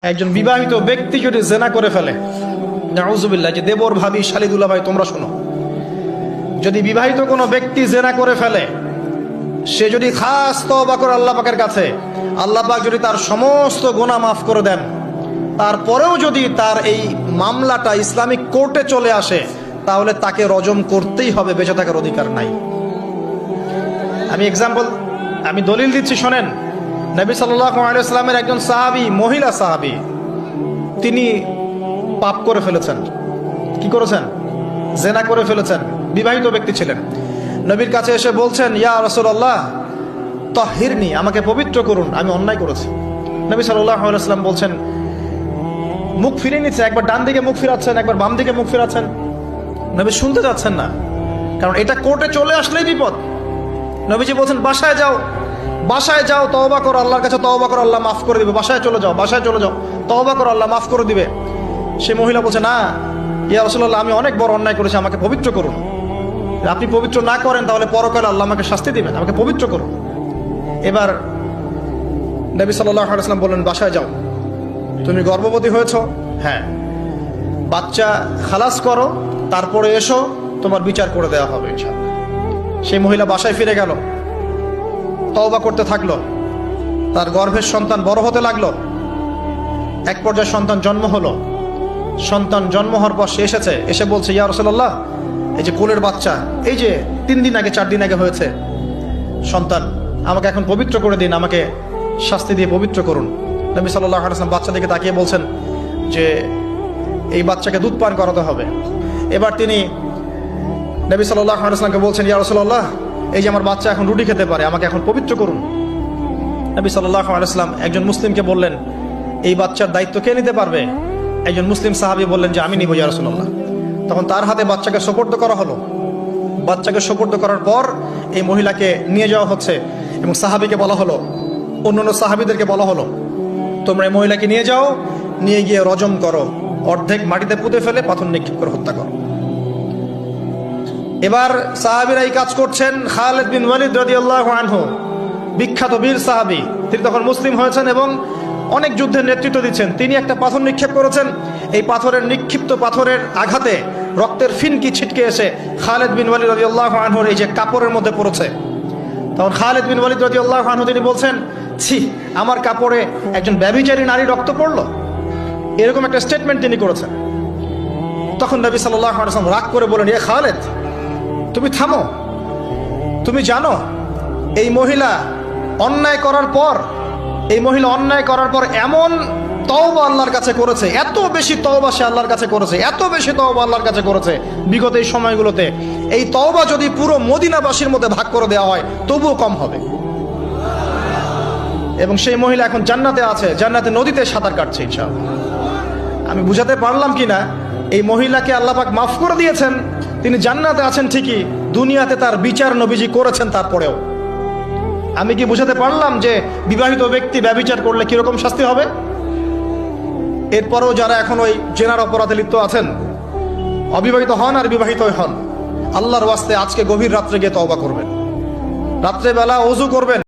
একজন বিবাহিত ব্যক্তি যদি জেনা করে ফেলে, নাউজুবিল্লাহ, যে দেবর ভাবি শালিদুল্লাহ ভাই তোমরা শোনো, যদি বিবাহিত কোনো ব্যক্তি জেনা করে ফেলে, সে যদি খাস তওবা করে আল্লাহ পাকের কাছে, আল্লাহ পাক যদি তার সমস্ত গুনাহ মাফ করে দেন, তারপরেও যদি তার এই মামলাটা ইসলামিক কোর্টে চলে আসে, তাহলে তাকে রজম করতেই হবে, বেঁচে থাকার অধিকার নাই। আমি দলিল দিচ্ছি, শোনেন। নবী সাল্লাল্লাহু আলাইহি ওয়াসাল্লামের একজন সাহাবী, মহিলা সাহাবী, তিনি পাপ করে ফেলেছেন। কি করেছেন? জেনা করে ফেলেছেন। বিবাহিত ব্যক্তি ছিলেন। নবীর কাছে এসে বলছেন, ইয়া রাসূলুল্লাহ তাহহিরনি, আমাকে পবিত্র করুন, আমি অন্যায় করেছি। নবী সাল্লাল্লাহু আলাইহি ওয়াসাল্লাম বলছেন, মুখ ফিরিয়ে নিচ্ছে, একবার ডান দিকে মুখ ফিরাচ্ছেন, একবার বাম দিকে মুখ ফিরাচ্ছেন। নবী শুনতে যাচ্ছেন না, কারণ এটা কোর্টে চলে আসলেই বিপদ। নবীজি বলছেন, বাসায় যাও, বাসায় যাও, তওবা করো, আল্লাহর কাছে তওবা করো, আল্লাহ মাফ করে দিবে। বাসায় চলে যাও, বাসায় চলে যাও, তওবা করো, আল্লাহ মাফ করে দিবে। সে মহিলা বলছে, না ইয়া রাসূলুল্লাহ, আমি অনেক বড় অন্যায় করেছি, আমাকে পবিত্র করুন। আপনি পবিত্র না করেন তাহলে পরকালে আল্লাহ আমাকে শাস্তি দিবেন, আমাকে পবিত্র করুন। এবার নবী সাল্লাল্লাহু আলাইহি ওয়াসাল্লাম বললেন, বাসায় যাও। তুমি গর্ভবতী হয়েছ? হ্যাঁ। বাচ্চা খালাস করো, তারপরে এসো, তোমার বিচার করে দেওয়া হবে ইনশাআল্লাহ। সেই মহিলা বাসায় ফিরে গেল, তওবা করতে থাকলো, তার গর্ভের সন্তান বড় হতে লাগলো। এক পর্যায়ে সন্তান জন্ম হলো। সন্তান জন্ম হওয়ার পর সে এসে বলছে, ইয়া রাসূলুল্লাহ, এই যে কোলের বাচ্চা, এই যে 3 দিন আগে 4 দিন আগে হয়েছে সন্তান, আমাকে এখন পবিত্র করে দিন, আমাকে শাস্তি দিয়ে পবিত্র করুন। নবী সাল্লাল্লাহু আলাইহি ওয়াসাল্লাম বাচ্চা দিকে তাকিয়ে বলছেন যে এই বাচ্চাকে দুধ পান করাতে হবে। এবার তিনি নবী সাল্লাল্লাহু আলাইহি ওয়াসাল্লামকে বলছেন, ইয়া রাসূলুল্লাহ, এই যে আমার বাচ্চা এখন রুটি খেতে পারে, আমাকে এখন পবিত্র করুন। নবী সাল্লাল্লাহু আলাইহি ওয়াসাল্লাম একজন মুসলিমকে বললেন, এই বাচ্চার দায়িত্ব কে নিতে পারবে? একজন মুসলিম সাহাবী বললেন যে আমি নিব ইয়া রাসূলুল্লাহ। তখন তার হাতে বাচ্চাকে সোপর্দ করা হলো। বাচ্চাকে সোপর্দ করার পর এই মহিলাকে নিয়ে যাওয়া হচ্ছে এবং সাহাবীকে বলা হলো, অন্যান্য সাহাবীদেরকে বলা হলো, তোমরা এই মহিলাকে নিয়ে যাও, নিয়ে গিয়ে রজম করো, অর্ধেক মাটিতে পুঁতে ফেলে পাথর নিক্ষেপ করে হত্যা করো। এবার সাহাবীরা এই কাজ করছেন। খালিদ বিন ওয়ালিদ রাদিয়াল্লাহু আনহু, বিখ্যাত বীর সাহাবী, তিনি তখন মুসলিম হয়েছেন এবং অনেক যুদ্ধের নেতৃত্ব দিচ্ছেন। তিনি একটা পাথর নিক্ষেপ করেছেন। এই নিক্ষিপ্ত পাথরের আঘাতে রক্তের ফিনকি ছিটকে এসে খালিদ বিন ওয়ালিদ রাদিয়াল্লাহু আনহুর এই যে কাপড়ের মধ্যে পড়েছে। তখন খালিদ বিন ওয়ালিদ রাদিয়াল্লাহু আনহু তিনি বলছেন, ছি, আমার কাপড়ে একজন ব্যভিচারী নারী রক্ত পড়লো, এরকম একটা স্টেটমেন্ট তিনি করেছেন। তখন নবী সাল্লাল্লাহু আলাইহি ওয়াসাল্লাম রাগ করে বলেন, এ খালিদ, তুমি থামো। তুমি জানো এই মহিলা অন্যায় করার পর এমন তওবা আল্লাহর কাছে করেছে, এত বেশি তওবা সে আল্লাহর কাছে করেছে, এত বেশি তওবা আল্লাহর কাছে করেছে বিগত এই সময়গুলোতে, এই তওবা যদি পুরো মদিনাবাসীর মধ্যে ভাগ করে দেওয়া হয় তবুও কম হবে। এবং সেই মহিলা এখন জান্নাতে আছে, জান্নাতে নদীতে সাঁতার কাটছে ইনশাআল্লাহ। আমি বুঝাতে পারলাম কিনা? এই মহিলাকে আল্লাহ পাক মাফ করে দিয়েছেন, তিনি জান্নাতে আছেন ঠিকই, দুনিয়াতে তার বিচার নবীজি করেছেন। তারপরেও আমি কি বুঝাতে পারলাম যে বিবাহিত ব্যক্তি ব্যভিচার করলে কিরকম শাস্তি হবে? এরপরেও যারা এখন ওই জেনার অপরাধে লিপ্ত আছেন, অবিবাহিত হন আর বিবাহিত হন, আল্লাহর ওয়াস্তে আজকে গভীর রাত্রে গিয়ে তওবা করবেন, রাত্রেবেলা ওযু করবেন।